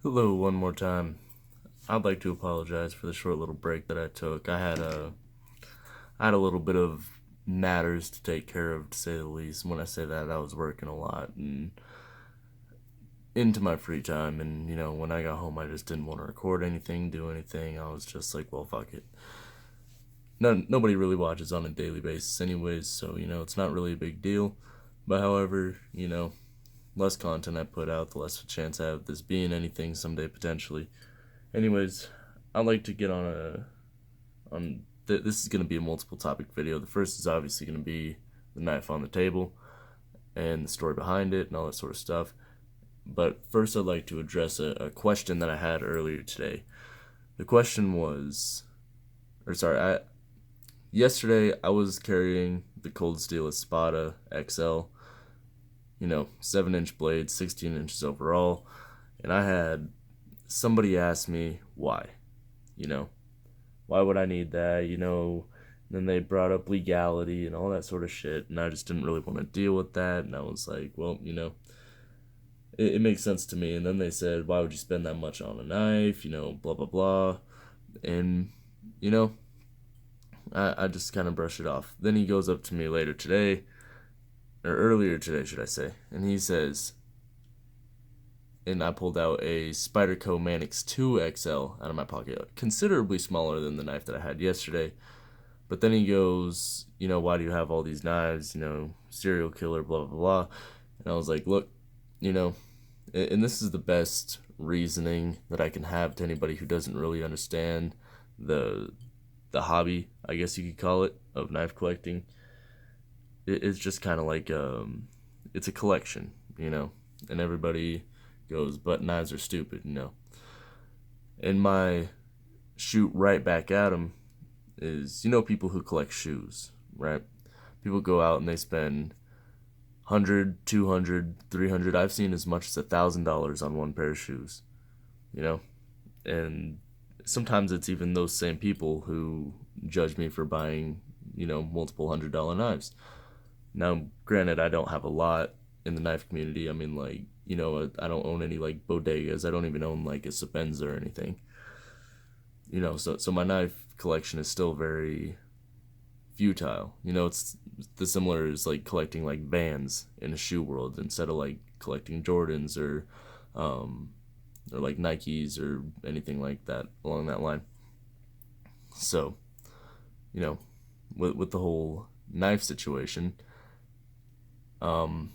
Hello, one more time. I'd like to apologize for the short little break that I took. I had a little bit of matters to take care of, to say the least. When I say that, I was working a lot and into my free time. And when I got home, I just didn't want to record anything, do anything. I was just like, well, fuck it. Nobody really watches on a daily basis, anyways. So it's not really a big deal. But however, less content I put out, the less chance I have of this being anything someday potentially. Anyways, I'd like to get this is going to be a multiple topic video. The first is obviously going to be the knife on the table and the story behind it and all that sort of stuff. But first, I'd like to address a question that I had earlier today. The question was, yesterday I was carrying the Cold Steel Espada XL, 7-inch blade, 16 inches overall, and I had somebody ask me why. You know, why would I need that? Then they brought up legality and all that sort of shit, and I just didn't really want to deal with that. And I was like, well, it makes sense to me. And then they said, why would you spend that much on a knife? Blah blah blah. And you know, I just kind of brush it off. Then he goes up to me later today, or earlier today, should I say, and he says, and I pulled out a Spyderco Manix 2 XL out of my pocket, considerably smaller than the knife that I had yesterday. But then he goes, why do you have all these knives? Serial killer, blah, blah, blah. And I was like, look, and this is the best reasoning that I can have to anybody who doesn't really understand the hobby, I guess you could call it, of knife collecting. It's just kind of like, it's a collection, and everybody goes, but knives are stupid. And my shoot right back at him is, people who collect shoes, right? People go out and they spend 100, 200, 300. I've seen as much as $1,000 on one pair of shoes, you know? And sometimes it's even those same people who judge me for buying, multiple $100 knives. Now, granted, I don't have a lot in the knife community. I mean, like, I don't own any, like, bodegas. I don't even own, like, a Sapenza or anything. So my knife collection is still very futile. It's the similar as, like, collecting, like, Vans in a shoe world instead of, like, collecting Jordans or like, Nikes or anything like that along that line. So, you know, with the whole knife situation, um,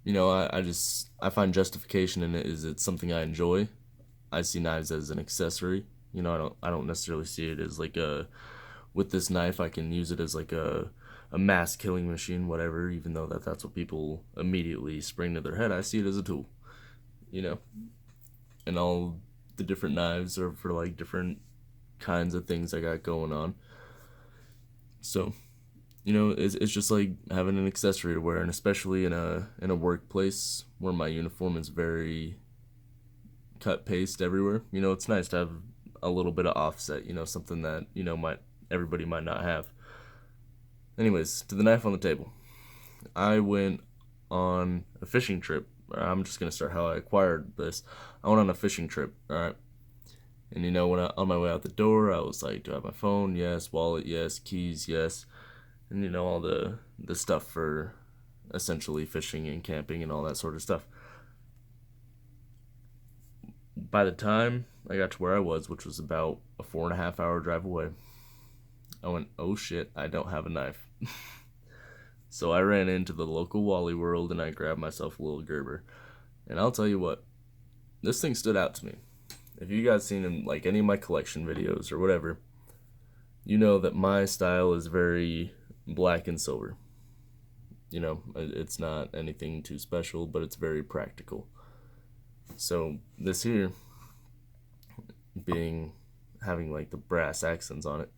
I find justification in it. Is it's something I enjoy. I see knives as an accessory. I don't necessarily see it as like a, with this knife I can use it as like a mass killing machine, whatever. Even though that's what people immediately spring to their head, I see it as a tool. You know, and all the different knives are for like different kinds of things I got going on. So it's just like having an accessory to wear, and especially in a workplace where my uniform is very cut paste everywhere. It's nice to have a little bit of offset. Something that might everybody might not have. Anyways, to the knife on the table. I went on a fishing trip. I'm just gonna start how I acquired this. I went on a fishing trip. All right. And when on my way out the door, I was like, "Do I have my phone? Yes. Wallet? Yes. Keys? Yes." And all the stuff for essentially fishing and camping and all that sort of stuff. By the time I got to where I was, which was about a 4.5 hour drive away, I went, "Oh shit, I don't have a knife." So I ran into the local Wally World and I grabbed myself a little Gerber. And I'll tell you what, this thing stood out to me. If you guys seen in like any of my collection videos or whatever, you know that my style is very black and silver. It's not anything too special, but it's very practical. So this here being having like the brass accents on it,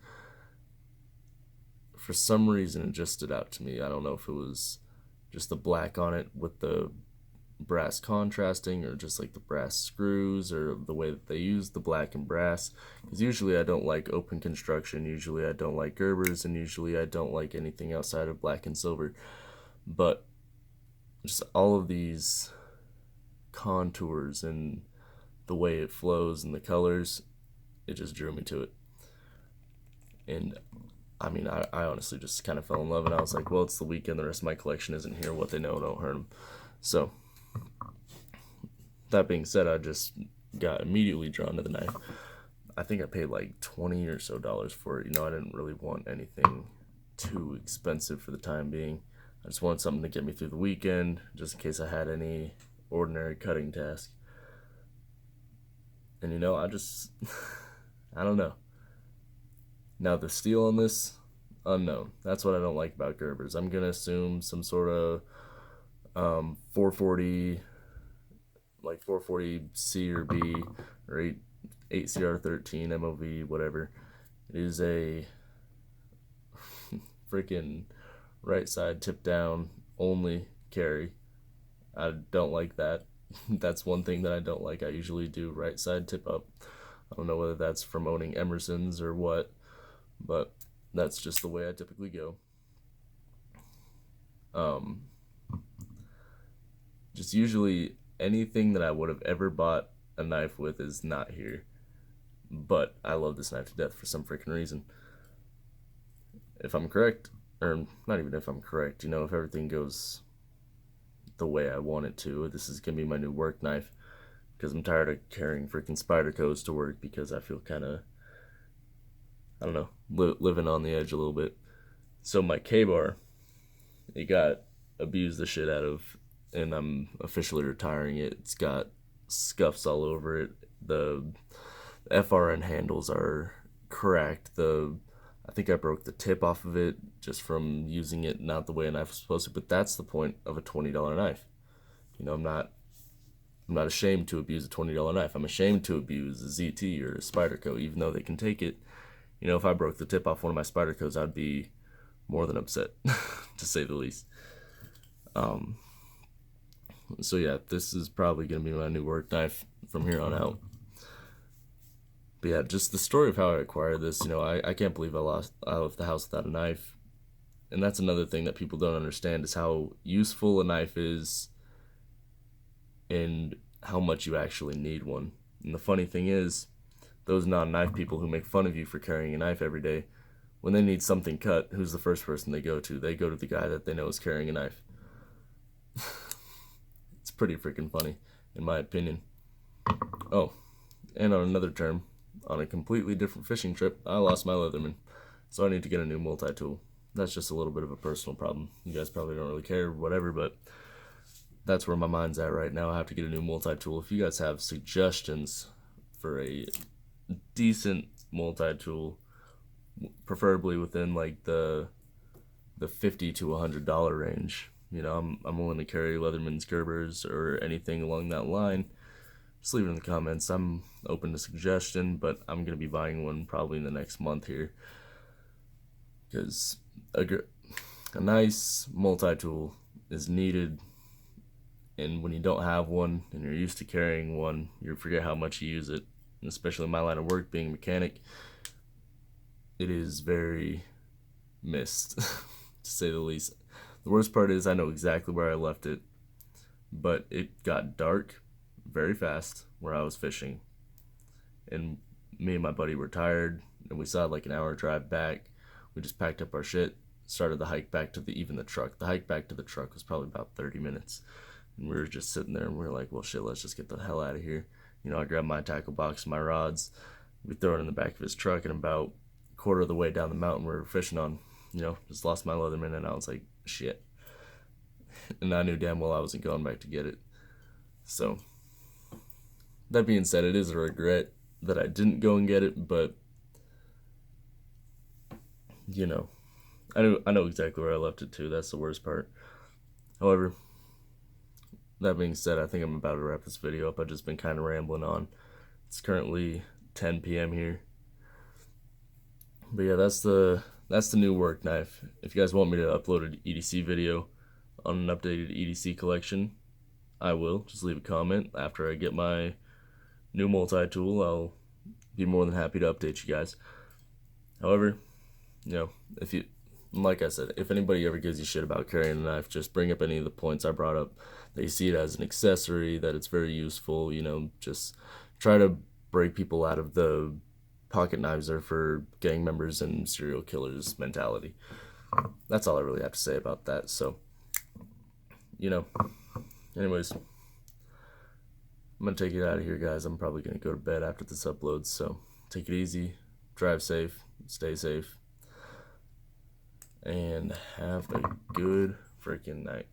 for some reason it just stood out to me. I don't know if it was just the black on it with the brass contrasting, or just like the brass screws, or the way that they use the black and brass, because usually I don't like open construction, usually I don't like Gerbers, and usually I don't like anything outside of black and silver. But just all of these contours and the way it flows and the colors, it just drew me to it. And I mean, I honestly just kind of fell in love, and I was like, well, it's the weekend, the rest of my collection isn't here. What they know don't hurt them. So, that being said, I just got immediately drawn to the knife. I think I paid like $20 or so for it. You know, I didn't really want anything too expensive for the time being. I just wanted something to get me through the weekend, just in case I had any ordinary cutting task. And you know, I just, I don't know. Now the steel on this, unknown. That's what I don't like about Gerbers. I'm gonna assume some sort of 440, like 440C or B, or 8CR13 MOV, whatever. It is a freaking right side tip down only carry. I don't like that. That's one thing that I don't like. I usually do right side tip up. I don't know whether that's from owning Emerson's or what, but that's just the way I typically go. Just usually anything that I would have ever bought a knife with is not here. But I love this knife to death for some freaking reason. If I'm correct, or not even if I'm correct, you know, if everything goes the way I want it to, this is gonna be my new work knife, because I'm tired of carrying freaking Spydercos to work, because I feel kind of, I don't know, living on the edge a little bit. So my K-bar, it got abused the shit out of, and I'm officially retiring it. It's got scuffs all over it. The FRN handles are cracked. I think I broke the tip off of it just from using it not the way a knife was supposed to. But that's the point of a $20 knife. You know, I'm not ashamed to abuse a $20 knife. I'm ashamed to abuse a ZT or a Spyderco, even though they can take it. You know, if I broke the tip off one of my Spydercos, I'd be more than upset, to say the least. So yeah, this is probably gonna be my new work knife from here on out. But yeah, just the story of how I acquired this, you know, I can't believe I left the house without a knife. And that's another thing that people don't understand, is how useful a knife is and how much you actually need one. And the funny thing is, those non-knife people who make fun of you for carrying a knife every day, when they need something cut, who's the first person they go to? They go to the guy that they know is carrying a knife. It's pretty freaking funny, in my opinion. Oh, and on another term, on a completely different fishing trip, I lost my Leatherman, so I need to get a new multi-tool. That's just a little bit of a personal problem. You guys probably don't really care, whatever, but that's where my mind's at right now. I have to get a new multi-tool. If you guys have suggestions for a decent multi-tool, preferably within like the $50 to $100 range, you know, I'm willing to carry Leatherman's, Gerbers, or anything along that line. Just leave it in the comments. I'm open to suggestion, but I'm going to be buying one probably in the next month here, because a nice multi-tool is needed, and when you don't have one and you're used to carrying one, you forget how much you use it. And especially in my line of work, being a mechanic, it is very missed, to say the least. The worst part is I know exactly where I left it, but it got dark very fast where I was fishing, and me and my buddy were tired, and we saw like an hour drive back. We just packed up our shit, started the hike back to the truck. The hike back to the truck was probably about 30 minutes, and we were just sitting there, and we were like, well shit, let's just get the hell out of here. You know, I grabbed my tackle box, my rods, we throw it in the back of his truck, and about a quarter of the way down the mountain we were fishing on, you know, just lost my Leatherman, and I was like, shit. And I knew damn well I wasn't going back to get it. So that being said, it is a regret that I didn't go and get it, but you know, I know exactly where I left it too. That's the worst part. However, that being said, I think I'm about to wrap this video up. I've just been kind of rambling on. It's currently 10 p.m. here. But yeah, that's the new work knife. If you guys want me to upload an EDC video on an updated EDC collection, I will. Just leave a comment. After I get my new multi-tool, I'll be more than happy to update you guys. However, you know, like I said, if anybody ever gives you shit about carrying a knife, just bring up any of the points I brought up. they see it as an accessory, that it's very useful, you know, just try to break people out of the pocket knives are for gang members and serial killers mentality. That's all I really have to say about that. So, you know, anyways, I'm gonna take it out of here, guys. I'm probably gonna go to bed after this uploads, so take it easy, drive safe, stay safe, and have a good freaking night.